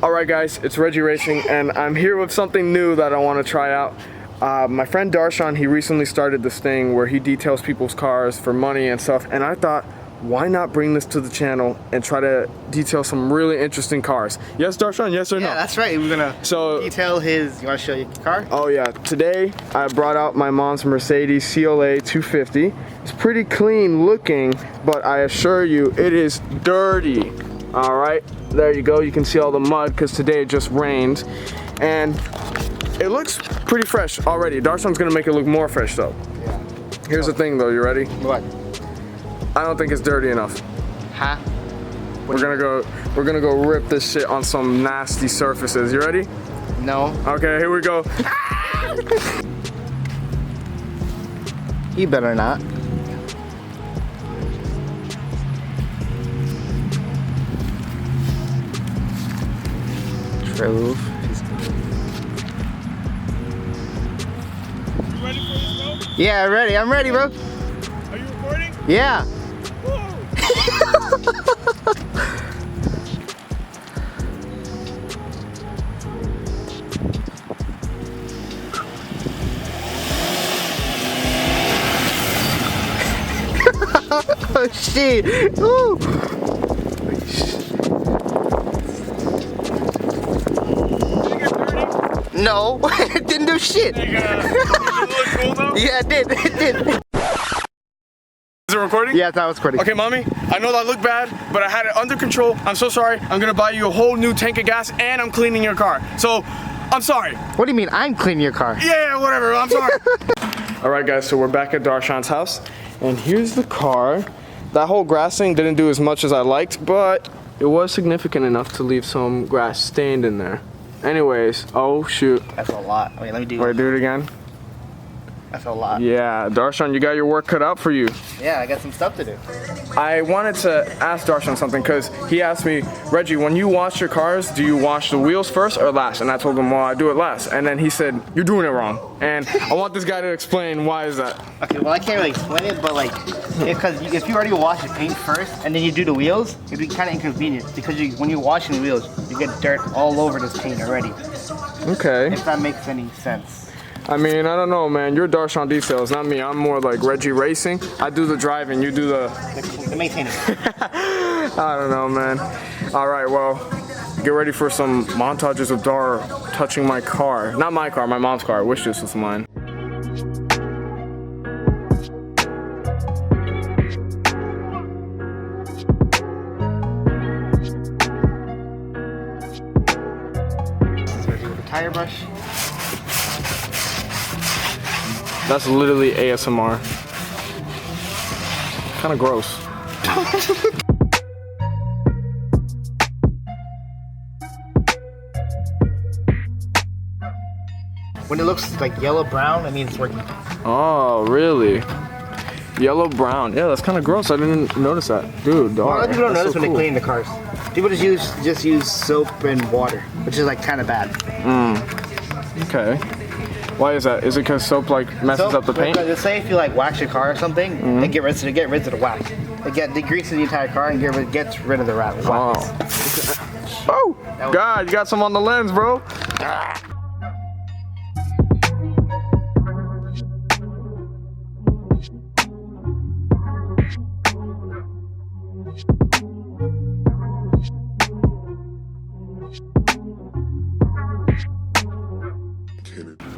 Alright guys, it's Reggie Racing and I'm here with something new that I want to try out. My friend Dharshan, he recently started this thing where he details people's cars for money and stuff, and I thought, why not bring this to the channel and try to detail some really interesting cars? Yes, Dharshan, yes or no? Yeah, that's right. We're gonna detail his, you wanna show your car? Oh yeah, today I brought out my mom's Mercedes CLA250. It's pretty clean looking, but I assure you, it is dirty. All right, there you go. You can see all the mud because today it just rained. And it looks pretty fresh already. Dharshan's gonna make it look more fresh though. Yeah. Here's the thing though, you ready? What? I don't think it's dirty enough. Huh? We're gonna go rip this shit on some nasty surfaces. You ready? No. Okay, here we go. You better not. Trove. You ready for this, bro? Yeah, ready. I'm ready, bro. Are you recording? Yeah. Oh shit! Ooh. No, it didn't do shit. Did it look cool though? Yeah, it did. It did. Is it recording? Yeah, that was recording. Okay, mommy, I know that looked bad, but I had it under control. I'm so sorry. I'm gonna buy you a whole new tank of gas and I'm cleaning your car. So, I'm sorry. What do you mean I'm cleaning your car? Yeah, whatever, I'm sorry. All right, guys, so we're back at Dharshan's house, and here's the car. That whole grass thing didn't do as much as I liked, but it was significant enough to leave some grass stained in there. Anyways, oh shoot. That's a lot. Wait, let me do it. Wait, do it again? That's a lot. Yeah, Dharshan, you got your work cut out for you. Yeah, I got some stuff to do. I wanted to ask Dharshan something because he asked me, Reggie, when you wash your cars, do you wash the wheels first or last? And I told him, well, I do it last. And then he said, you're doing it wrong. And I want this guy to explain why is that. Okay, well I can't really explain it, but like, because if you already wash the paint first and then you do the wheels, it'd be kind of inconvenient because when you're washing the wheels, you get dirt all over this paint already. Okay. If that makes any sense. I mean, I don't know, man. You're Dharshan Details, not me. I'm more like Reggie Racing. I do the driving, you do the maintenance. I don't know, man. All right, well, get ready for some montages of Dar touching my car. Not my car, my mom's car. I wish this was mine. Tire brush. That's literally ASMR. Kind of gross. When it looks like yellow brown, that means it's working. Oh, really? Yellow brown. Yeah, that's kind of gross. I didn't notice that. Dude, A lot of people don't notice so when cool. they clean the cars. People just use soap and water, which is like kind of bad. Okay. Why is that? Is it because soap like messes up the paint? Because say if you like wax your car or something, and get rid of the wax. It degreases the entire car and gets rid of the wax. Wow. Oh, God, you got some on the lens, bro.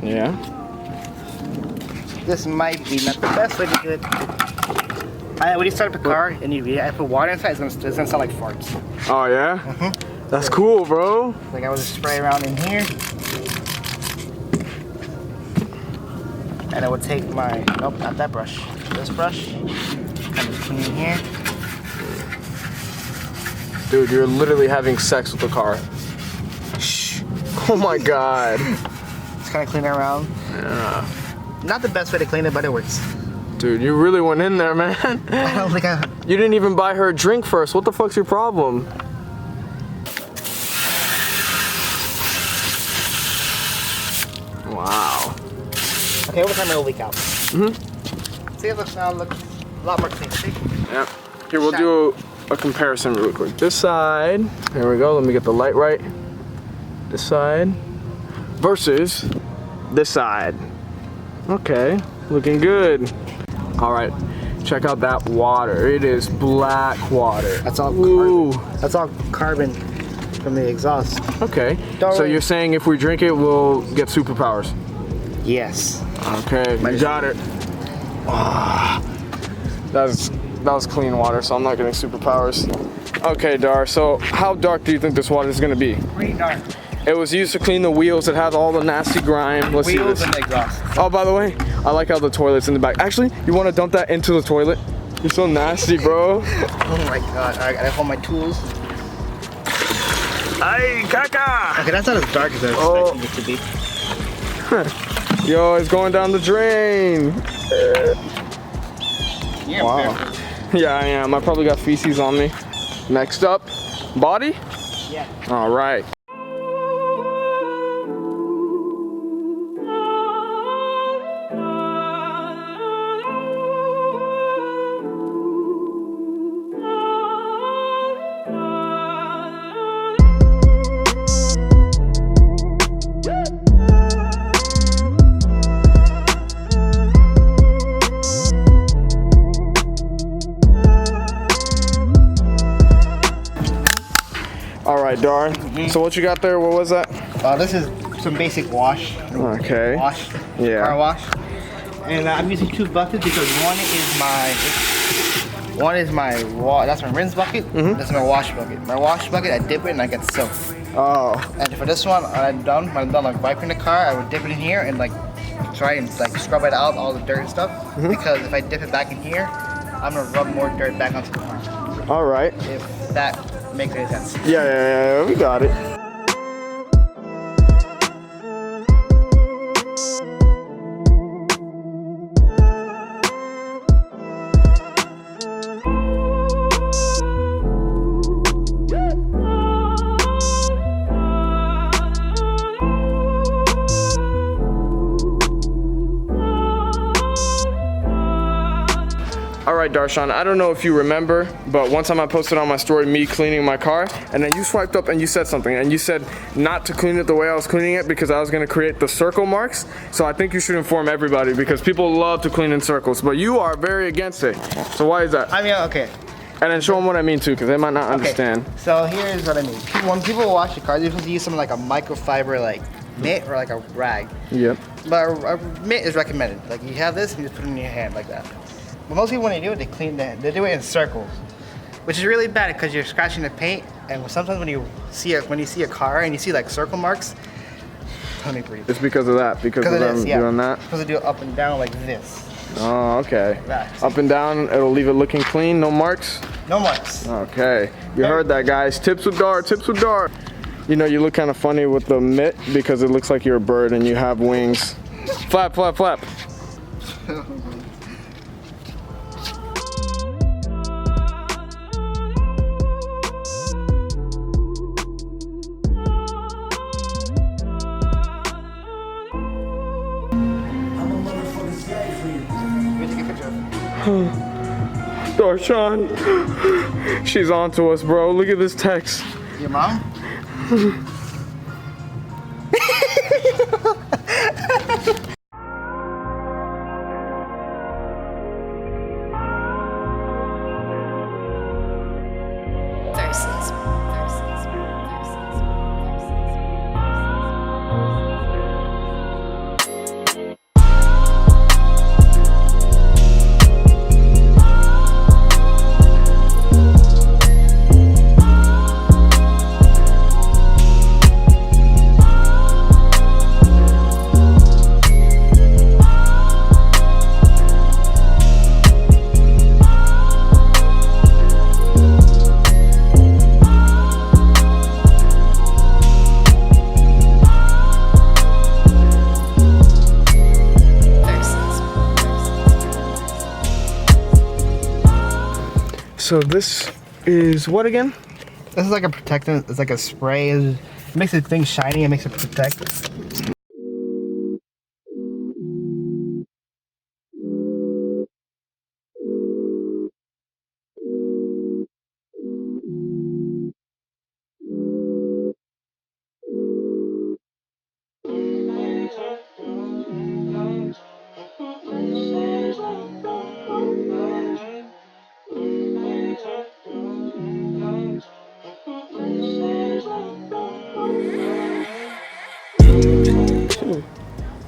Yeah. This might be not the best way to do it. When you start up a car and I put water inside, it's gonna sound like farts. Oh yeah? That's cool, bro. Like I would just spray around in here. And I would take my, nope, not that brush. This brush. Kind of clean here. Dude, you're literally having sex with the car. Shh. Oh my God. Just kind of clean it around. Yeah. Not the best way to clean it, but it works. Dude, you really went in there, man. I don't think You didn't even buy her a drink first. What the fuck's your problem? Wow. Okay, over time it'll leak out. Mm-hmm. See, it looks now looks a lot more clean. See? Yeah. Here, we'll do a comparison really quick. This side, here we go, let me get the light right. This side versus this side. Okay, looking good. All right, check out that water. It is black water. That's all Ooh. carbon. That's all carbon from the exhaust. Okay, so you're saying if we drink it, we'll get superpowers? Yes. Okay, you got it. Ah, that was clean water, so I'm not getting superpowers. Okay, Dar, so how dark do you think this water is gonna be? Pretty dark. It was used to clean the wheels. It has all the nasty grime. Let's see Wheels this. and the exhaust. Oh, by the way, I like how the toilet's in the back. Actually, you want to dump that into the toilet? You're so nasty, bro. Oh my god, I gotta hold my tools. Ay, caca! Okay, that's not as dark as I was expecting it to be. Yo, it's going down the drain. Yeah, Wow. Yeah, I am. I probably got feces on me. Next up, body? Yeah. All right. All right, Dar. So what you got there? What was that? This is some basic wash. Okay. Wash. Yeah. Car wash. And I'm using 2 buckets because one is my that's my rinse bucket. That's my wash bucket. My wash bucket, I dip it and I get soap. Oh. And for this one, when I'm done like wiping the car, I would dip it in here and like try and like scrub it out, all the dirt and stuff. Because if I dip it back in here, I'm gonna rub more dirt back onto the car. All right. If that makes any sense. Yeah, we got it. Alright, Dharshan, I don't know if you remember, but one time I posted on my story me cleaning my car, and then you swiped up and you said something, and you said not to clean it the way I was cleaning it because I was going to create the circle marks. So I think you should inform everybody because people love to clean in circles, but you are very against it. So why is that? I mean, okay. And then show them what I mean too, because they might not understand. So here's what I mean. When people wash the car, they're supposed to use something like a microfiber like mitt or like a rag. Yep. But a mitt is recommended. Like you have this and you just put it in your hand like that. But most people, when they do it, they do it in circles, which is really bad because you're scratching the paint. And sometimes when you see a car and you see like circle marks, don't breathe. It's because of that, because of them doing that? You're supposed to do it up and down like this. Oh, okay. Right. Up and down, it'll leave it looking clean, no marks? No marks. Okay. You heard that, guys. Tips with Dar, tips with Dar. You know, you look kind of funny with the mitt because it looks like you're a bird and you have wings. Flap, flap, flap. Dharshan, she's on to us, bro. Look at this text. Your mom? So this is what again? This is like a protectant. It's like a spray. It makes the thing shiny. It makes it protect.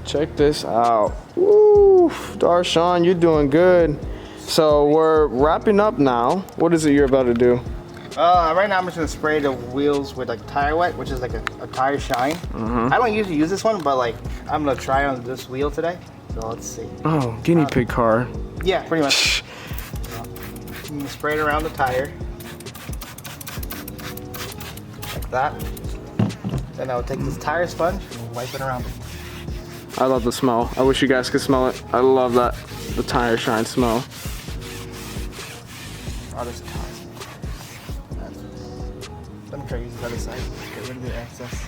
check this out. Woo, Dharshan, you're doing good. So we're wrapping up now. What is it you're about to do? Right now I'm just gonna spray the wheels with like tire wet, which is like a tire shine. I don't usually use this one, but like I'm gonna try on this wheel today. So let's see. Oh, guinea pig car. Yeah, pretty much. I'm gonna spray it around the tire. Like that. Then I'll take this tire sponge and wipe it around. I love the smell. I wish you guys could smell it. I love that, the tire shine smell. Oh, there's tires. Let me try to use the other side. Get rid of the excess.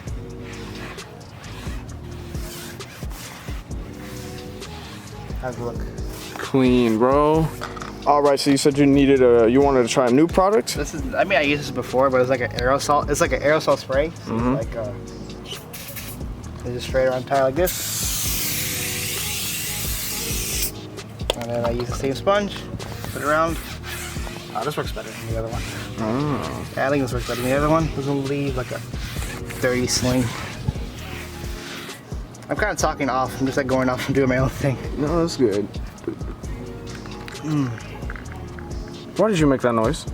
How's it look? Clean, bro. All right, so you said you wanted to try a new product? This is, I mean, I used this before, but it's like an aerosol. It's like an aerosol spray. So it's like, they just spray it around the tire like this. And then I use the same sponge, put it around. Oh, this works better than the other one. Oh. Yeah, I think this works better than the other one. This will leave like a dirty sling. I'm kind of talking off. I'm just like going off and doing my own thing. No, that's good. Why did you make that noise?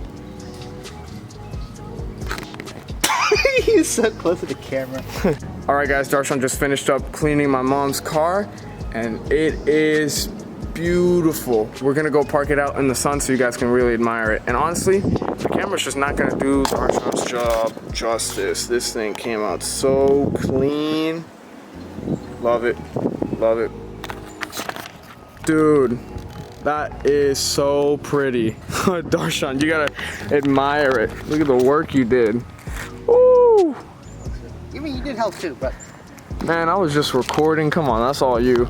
He's so close to the camera. All right, guys, Dharshan just finished up cleaning my mom's car, and it is beautiful. We're gonna go park it out in the sun so you guys can really admire it. And honestly, the camera's just not gonna do Dharshan's job justice. This thing came out so clean. Love it, love it. Dude, that is so pretty. Dharshan, you gotta admire it. Look at the work you did. Woo! I mean, you did help too, but. Man, I was just recording. Come on, that's all you.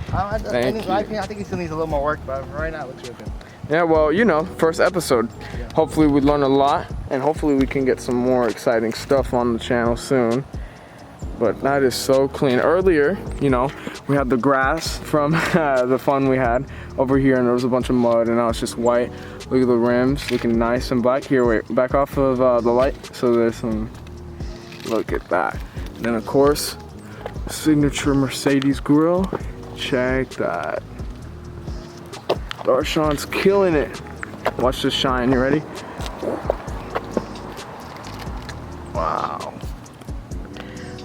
In my opinion, I think he still needs a little more work, but right now it looks really good. Yeah, well, you know, first episode. Yeah. Hopefully we learn a lot, and hopefully we can get some more exciting stuff on the channel soon. But that is so clean. Earlier, you know, we had the grass from the fun we had over here, and there was a bunch of mud, and now it's just white. Look at the rims, looking nice and black. Here, wait, back off of the light. So there's some, look at that. And then of course, signature Mercedes grille. Check that. Dharshan's killing it. Watch this shine, you ready? Wow.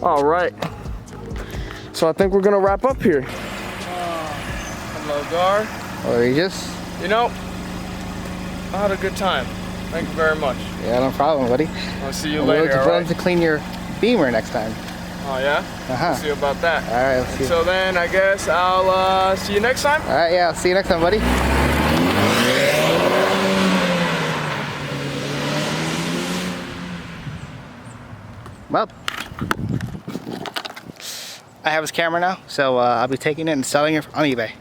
All right. So I think we're gonna wrap up here. Hello, Dar. Oh, Regis? You know, I had a good time. Thank you very much. Yeah, no problem, buddy. I'll see you We'll later, all right? to clean your Beamer next time. Oh, yeah? Uh-huh. See you about that. All right, let's see. Until then, I guess I'll see you next time. All right, yeah, I'll see you next time, buddy. Well, I have his camera now, so I'll be taking it and selling it on eBay.